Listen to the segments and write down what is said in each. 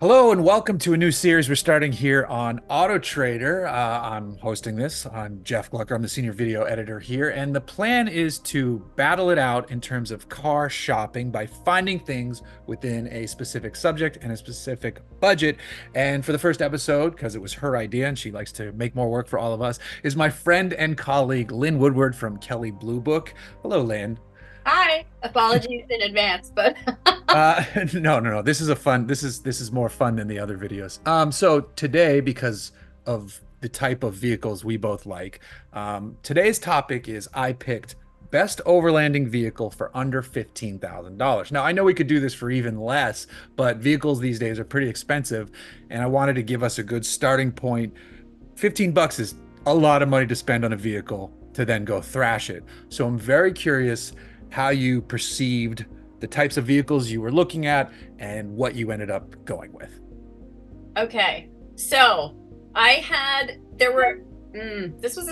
Hello and welcome to a new series we're starting here on Autotrader. I'm hosting this. I'm Jeff Glucker. I'm the senior video editor here, and the plan is to battle it out in terms of car shopping by finding things within a specific subject and a specific budget. And for the first episode, because it was her idea and she likes to make more work for all of us, is my friend and colleague Lyn Woodward from Kelley Blue Book. Hello, Lyn. Hi, apologies in advance, but No. This is more fun than the other videos. So today, because of the type of vehicles we both like, today's topic is I picked best overlanding vehicle for under $15,000. Now, I know we could do this for even less, but vehicles these days are pretty expensive, and I wanted to give us a good starting point. 15 bucks is a lot of money to spend on a vehicle to then go thrash it. So I'm very curious how you perceived the types of vehicles you were looking at and what you ended up going with. okay. So there were, this was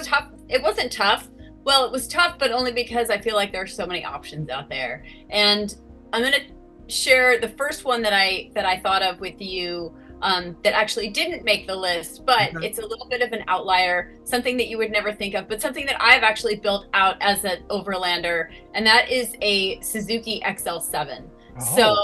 it wasn't tough. Well, it was tough, but only because I feel like there are so many options out there. And I'm going to share the first one that I thought of with you that actually didn't make the list, but it's a little bit of an outlier, something that you would never think of, but something that I've actually built out as an overlander, and that is a Suzuki XL7. Oh. So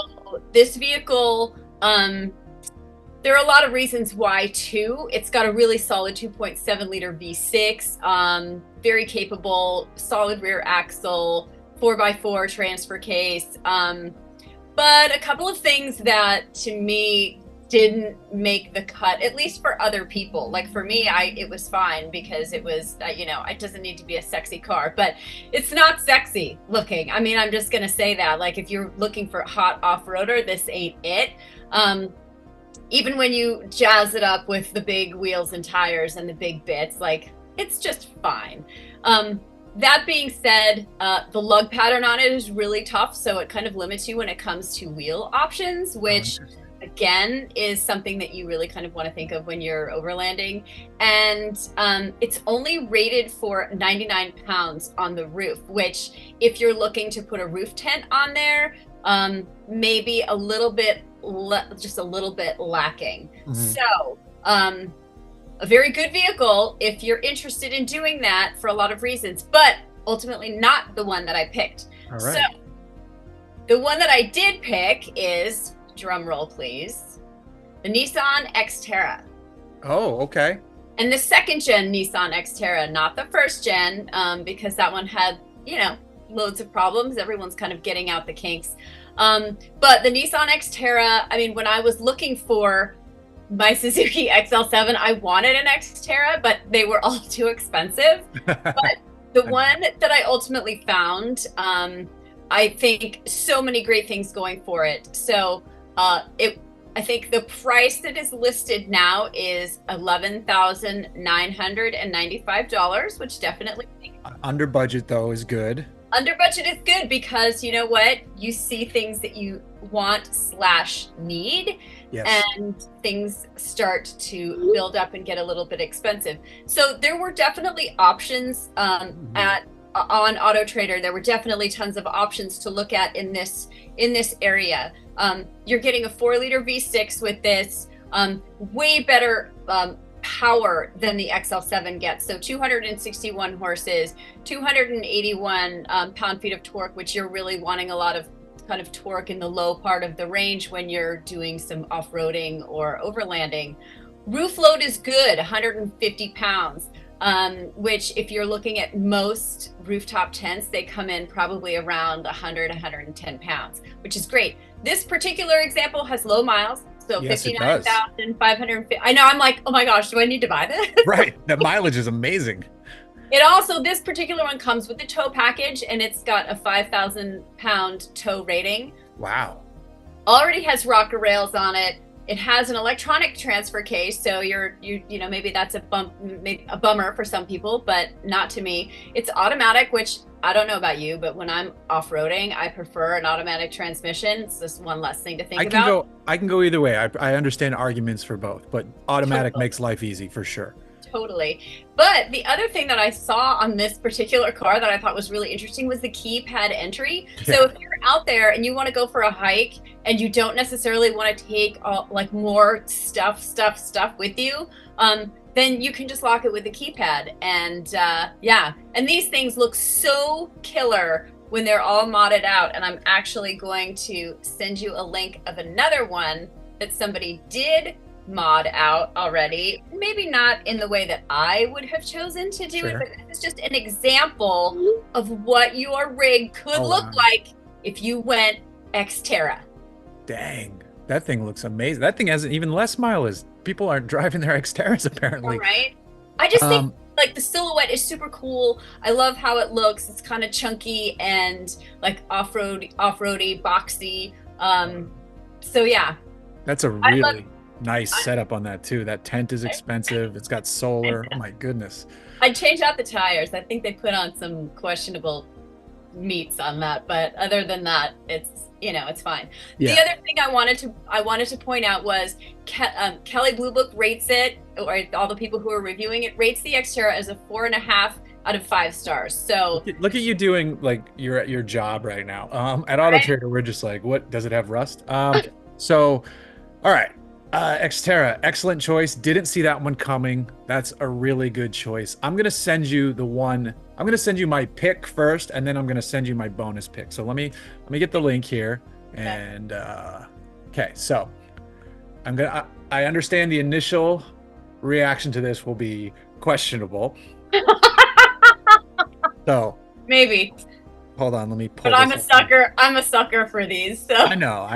this vehicle, there are a lot of reasons why too. It's got a really solid 2.7 liter V6, very capable, solid rear axle, 4x4 transfer case. But a couple of things that to me didn't make the cut, at least for other people. Like for me, it was fine because it was, it doesn't need to be a sexy car, but it's not sexy looking. I mean, I'm just going to say that. Like if you're looking for a hot off-roader, this ain't it. Even when you jazz it up with the big wheels and tires and the big bits, like it's just fine. That being said, the lug pattern on it is really tough. So it kind of limits you when it comes to wheel options, which again is something that you really kind of want to think of when you're overlanding. And it's only rated for 99 pounds on the roof, which if you're looking to put a roof tent on there, maybe a little bit just a little bit lacking. So a very good vehicle if you're interested in doing that for a lot of reasons, but ultimately not the one that I picked. All right. So the one that I did pick is, drum roll please, the Nissan Xterra. Oh, okay. And the second gen Nissan Xterra, not the first gen, because that one had, loads of problems. Everyone's kind of getting out the kinks. But the Nissan Xterra, I mean, when I was looking for my Suzuki XL7, I wanted an Xterra, but they were all too expensive. But the one that I ultimately found, I think so many great things going for it. So I think the price that is listed now is $11,995, which definitely Under budget though is good. Under budget is good because you know what? You see things that you want/need, Yes. and things start to build up and get a little bit expensive. So there were definitely options on Autotrader. There were definitely tons of options to look at in this area. You're getting a 4-liter V6 with this, way better power than the XL7 gets. So 261 horses, 281 pound-feet of torque, which you're really wanting a lot of kind of torque in the low part of the range when you're doing some off-roading or overlanding. Roof load is good, 150 pounds, which if you're looking at most rooftop tents, they come in probably around 110 pounds, which is great. This particular example has low miles. So yes, 59,550. I know, I'm like, oh my gosh, do I need to buy this? Right. The mileage is amazing. It also, this particular one comes with the tow package, and it's got a 5,000 pound tow rating. Wow. Already has rocker rails on it. It has an electronic transfer case, so maybe that's a bummer for some people, but not to me. It's automatic, which I don't know about you, but when I'm off-roading, I prefer an automatic transmission. It's just one less thing to think about. I can go either way. I understand arguments for both, but automatic makes life easy for sure. Totally. But the other thing that I saw on this particular car that I thought was really interesting was the keypad entry. So Yeah, if you're out there and you want to go for a hike and you don't necessarily want to take like more stuff with you, then you can just lock it with the keypad. And yeah, and these things look so killer when they're all modded out. And I'm actually going to send you a link of another one that somebody did mod out already. Maybe not in the way that I would have chosen to do it, but this is just an example of what your rig could look like if you went Xterra. Dang, that thing looks amazing. That thing has even less mileage. People aren't driving their Xterras apparently. All right. I just think like the silhouette is super cool. I love how it looks. It's kind of chunky and like off-roady, boxy. So yeah. That's a really nice setup on that too. That tent is expensive. It's got solar. Oh my goodness. I'd change out the tires. I think they put on some questionable meats on that, but other than that, it's, you know, it's fine. Yeah. The other thing I wanted to point out was Kelley Blue Book rates it, or all the people who are reviewing it rates the Xterra as a 4.5 out of 5 stars. So look at you doing like you're at your job right now. At Autotrader, we're just like, what does it have rust? So, all right. Xterra, excellent choice. Didn't see that one coming. That's a really good choice. I'm gonna send you the one. I'm gonna send you my pick first, and then I'm gonna send you my bonus pick. So let me get the link here. And okay, so I understand the initial reaction to this will be questionable. So maybe. Hold on, let me pull. But I'm a sucker. I'm a sucker for these. So I know.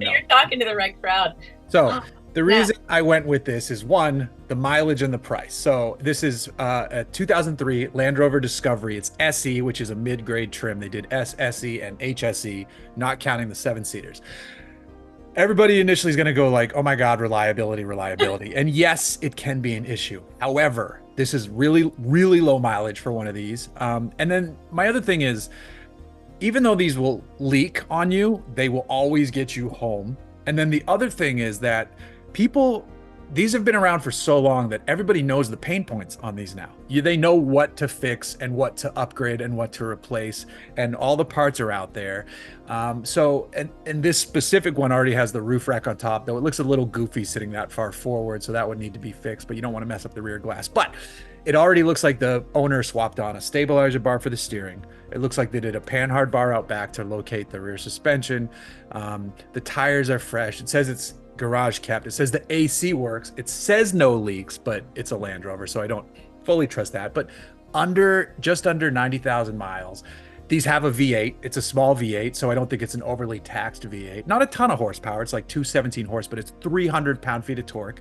You're talking to the right crowd. So the reason I went with this is one, the mileage and the price. So this is a 2003 Land Rover Discovery. It's SE, which is a mid-grade trim. They did S, SE, and HSE, not counting the 7-seaters. Everybody initially is going to go like, oh my God, reliability. And yes, it can be an issue. However, this is really, really low mileage for one of these. And then my other thing is, even though these will leak on you, they will always get you home. And then the other thing is that these have been around for so long that everybody knows the pain points on these now. They know what to fix and what to upgrade and what to replace, and all the parts are out there. So this specific one already has the roof rack on top, though it looks a little goofy sitting that far forward, so that would need to be fixed, but you don't want to mess up the rear glass. But it already looks like the owner swapped on a stabilizer bar for the steering. It looks like they did a panhard bar out back to locate the rear suspension. The tires are fresh. It says it's garage kept. It says the AC works. It says no leaks, but it's a Land Rover, so I don't fully trust that. But just under 90,000 miles. These have a V8. It's a small V8, so I don't think it's an overly taxed V8. Not a ton of horsepower. It's like 217 horse, but it's 300 pound-feet of torque.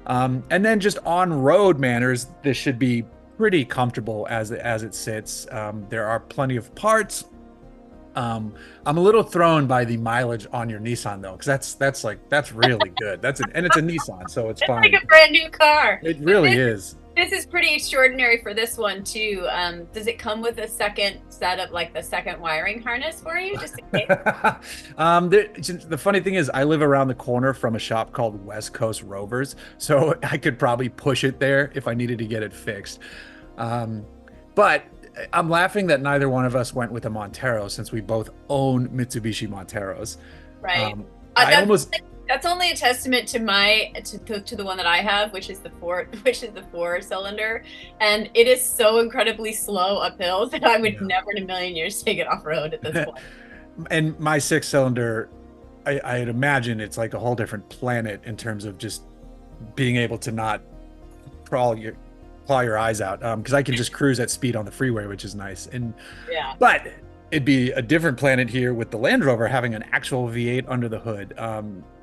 And then just on-road manners, this should be pretty comfortable as it sits. There are plenty of parts. I'm a little thrown by the mileage on your Nissan though, because that's really good. And it's a Nissan, so it's fine. It's like a brand new car. It really is. This is pretty extraordinary for this one too. Does it come with a second set of like the second wiring harness for you? Just in case? The funny thing is I live around the corner from a shop called West Coast Rovers, so I could probably push it there if I needed to get it fixed. But I'm laughing that neither one of us went with a Montero, since we both own Mitsubishi Monteros. Right. That's only a testament to to the one that I have, which is the 4-cylinder, and it is so incredibly slow uphill that I would never in a million years take it off road at this point. And my 6-cylinder, I'd imagine it's like a whole different planet in terms of just being able to not claw your eyes out, because I can just cruise at speed on the freeway, which is nice. And but it'd be a different planet here with the Land Rover having an actual V8 under the hood.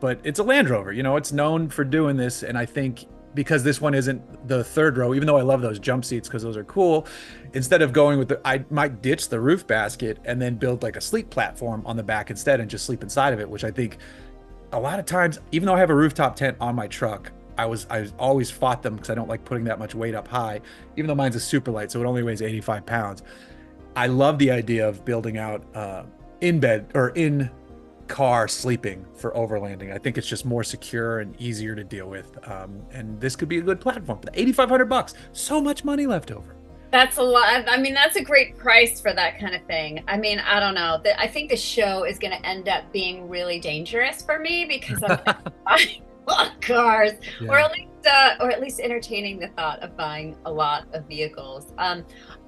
But it's a Land Rover, it's known for doing this. And I think because this one isn't the third row, even though I love those jump seats because those are cool, instead of going with I might ditch the roof basket and then build like a sleep platform on the back instead and just sleep inside of it, which I think a lot of times, even though I have a rooftop tent on my truck, I always fought them because I don't like putting that much weight up high, even though mine's a super light, so it only weighs 85 pounds. I love the idea of building out in bed or in car sleeping for overlanding. I think it's just more secure and easier to deal with. And this could be a good platform. $8,500, so much money left over. That's a lot. I mean, that's a great price for that kind of thing. I mean, I don't know. I think the show is going to end up being really dangerous for me because I'm buying a lot of cars, Yeah. or at least entertaining the thought of buying a lot of vehicles.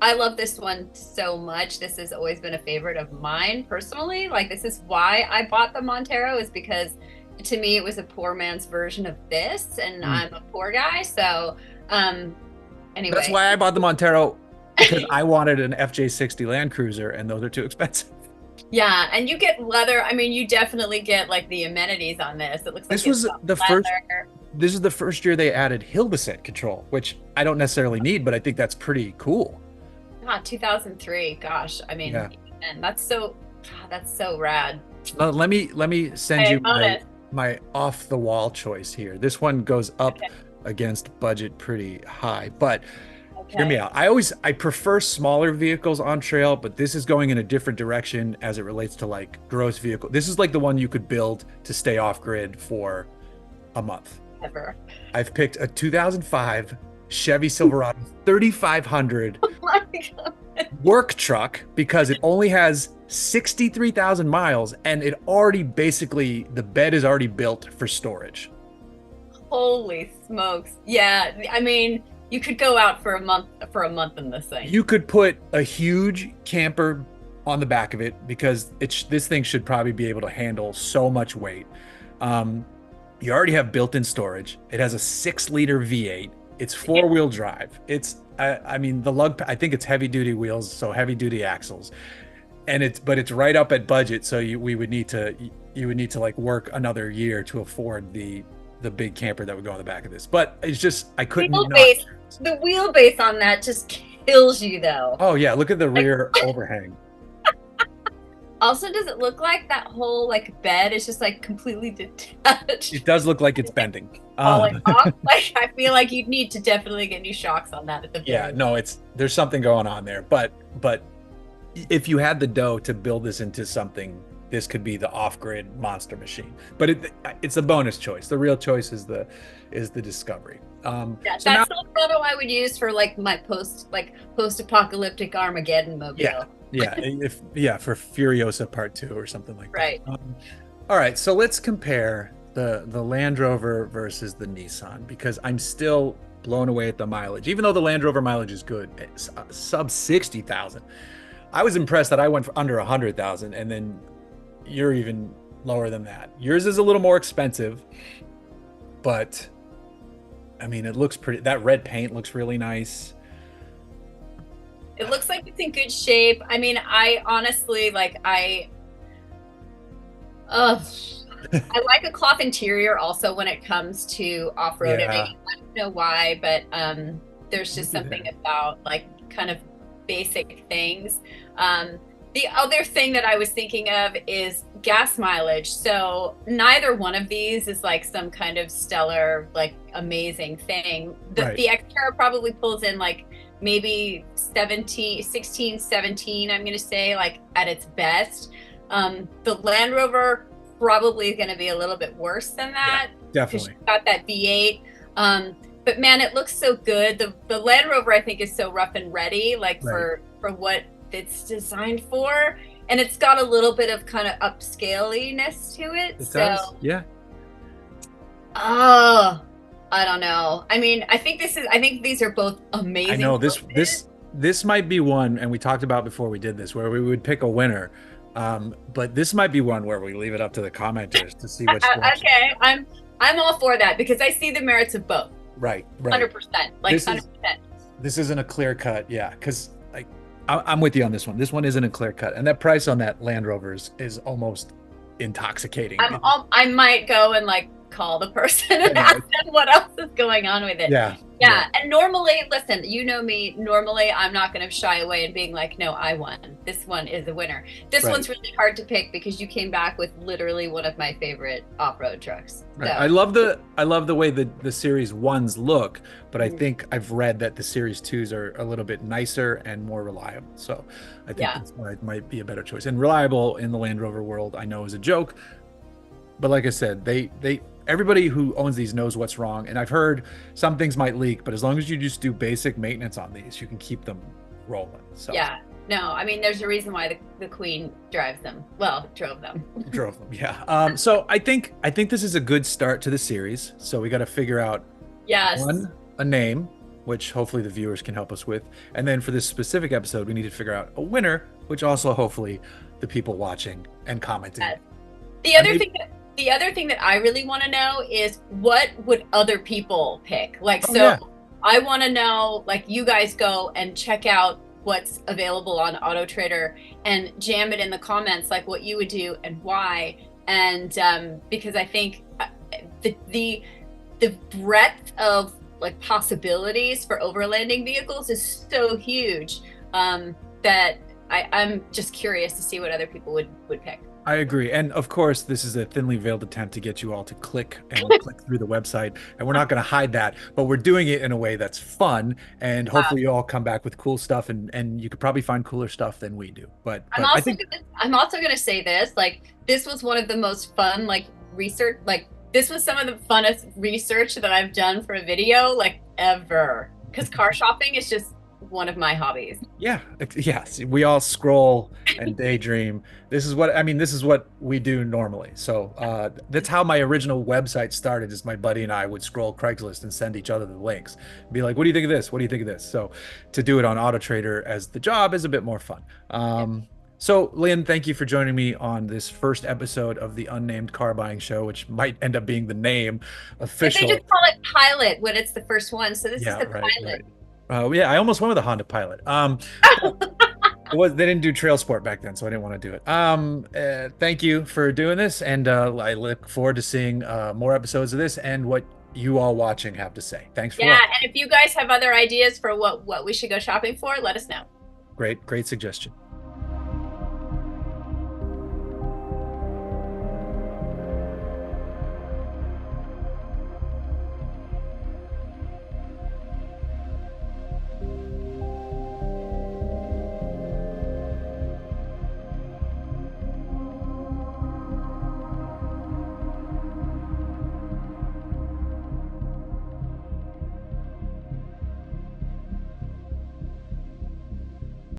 I love this one so much. This has always been a favorite of mine personally. Like, this is why I bought the Montero, is because to me it was a poor man's version of this, and I'm a poor guy, so anyway. That's why I bought the Montero, because I wanted an FJ60 Land Cruiser, and those are too expensive. Yeah, and you get leather. I mean, you definitely get like the amenities on this. It looks like This was the first. This is the first year they added hill descent control, which I don't necessarily need, but I think that's pretty cool. 2003. Gosh, I mean, Yeah. and that's so rad. Let me send you my off the wall choice here. This one goes up against budget pretty high, but hear me out. I prefer smaller vehicles on trail, but this is going in a different direction as it relates to like gross vehicle. This is like the one you could build to stay off grid for a month. Ever. I've picked a 2005 Chevy Silverado 3500 work truck because it only has 63,000 miles, and it already basically, the bed is already built for storage. Holy smokes. Yeah, I mean, you could go out for a month in this thing. You could put a huge camper on the back of it because this thing should probably be able to handle so much weight. You already have built-in storage. It has a 6-liter V8. It's four-wheel drive. I mean, the lug, I think it's heavy-duty wheels, so heavy-duty axles, but it's right up at budget. So you would need to like work another year to afford the big camper that would go on the back of this. But it's just, I couldn't. The wheelbase on that just kills you, though. Oh yeah, look at the rear overhang. Also, does it look like that whole like bed is just like completely detached? It does look like it's bending. Falling off. Like, I feel like you'd need to definitely get new shocks on that at the yeah, no, there's something going on there. But if you had the dough to build this into something, this could be the off-grid monster machine. But it's a bonus choice. The real choice is the Discovery. Yeah, so that's the photo I would use for like my post-apocalyptic Armageddon mobile. Yeah, for Furiosa Part 2 or something like that. Right. All right, so let's compare the Land Rover versus the Nissan, because I'm still blown away at the mileage. Even though the Land Rover mileage is good, it's sub 60,000. I was impressed that I went for under 100,000, and then you're even lower than that. Yours is a little more expensive, but I mean, it looks pretty. That red paint looks really nice. It looks like it's in good shape. I mean, I honestly I like a cloth interior also when it comes to off-roading. Yeah. I don't know why, but there's just something about like kind of basic things. The other thing that I was thinking of is gas mileage. So neither one of these is like some kind of stellar, like amazing thing. The Xterra probably pulls in like maybe 16, 17, I'm going to say, like at its best. The Land Rover probably is going to be a little bit worse than that. Yeah, definitely. Because you've got that V8. But man, it looks so good. The Land Rover, I think, is so rough and ready, like for what it's designed for, and it's got a little bit of kind of upscaliness to it. It does, yeah. Oh, I don't know. I mean, I think these are both amazing. I know this might be one, and we talked about before we did this, where we would pick a winner. But this might be one where we leave it up to the commenters to see which. Okay, I'm all for that because I see the merits of both. Right. 100%, like 100%. This isn't a clear cut, yeah, because like I'm with you on this one. This one isn't a clear cut, and that price on that Land Rover is almost intoxicating. I might go and like call the person and ask them what else is going on with it. Yeah. Yeah, and normally, listen, you know me, normally I'm not going to shy away and being like, no, I won. This one is the winner. This Right. one's really hard to pick because you came back with literally one of my favorite off-road trucks. Right. So, I love the way the series ones look, but I mhm, think I've read that the series twos are a little bit nicer and more reliable. So I think yeah. that's why it might be a better choice. And reliable in the Land Rover world, I know is a joke, but like I said, they everybody who owns these knows what's wrong. And I've heard some things might leak, but as long as you just do basic maintenance on these, you can keep them rolling. So Yeah. No, I mean, there's a reason why the Queen drives them. Well, drove them. drove them, yeah. So I think this is a good start to the series. So we got to figure out Yes. one, a name, which hopefully the viewers can help us with, and then for this specific episode, we need to figure out a winner, which also hopefully the people watching and commenting. Yes. The And other maybe, thing that the other thing that I really want to know is what would other people pick? Like, oh yeah, so I want to know, like, you guys go and check out what's available on Autotrader and jam it in the comments, like what you would do and why. And because I think the breadth of like possibilities for overlanding vehicles is so huge that I'm just curious to see what other people would pick. I agree. And of course, this is a thinly veiled attempt to get you all to click through the website. And we're not going to hide that, but we're doing it in a way that's fun. And hopefully you all come back with cool stuff and you could probably find cooler stuff than we do. But I think I'm also gonna say this, like, this was one of the most fun, like, research, like, this was some of the funnest research that I've done for a video, like, ever. Because car shopping is just one of my hobbies. yeah, yes, we all scroll and daydream. This is what I mean, this is what we do normally. So that's how my original website started, is my buddy and I would scroll Craigslist and send each other the links, be like, what do you think of this, what do you think of this? So to do it on Autotrader as the job is a bit more fun. So Lyn, thank you for joining me on this first episode of the Unnamed Car Buying Show, which might end up being the name But they official. just call it pilot when it's the first one, so this is Yeah, the right, pilot. right. Yeah, I almost went with a Honda Pilot. They didn't do trail sport back then, so I didn't want to do it. Thank you for doing this, and I look forward to seeing more episodes of this and what you all watching have to say. Thanks for Yeah, watching. and if you guys have other ideas for what we should go shopping for, let us know. Great suggestion.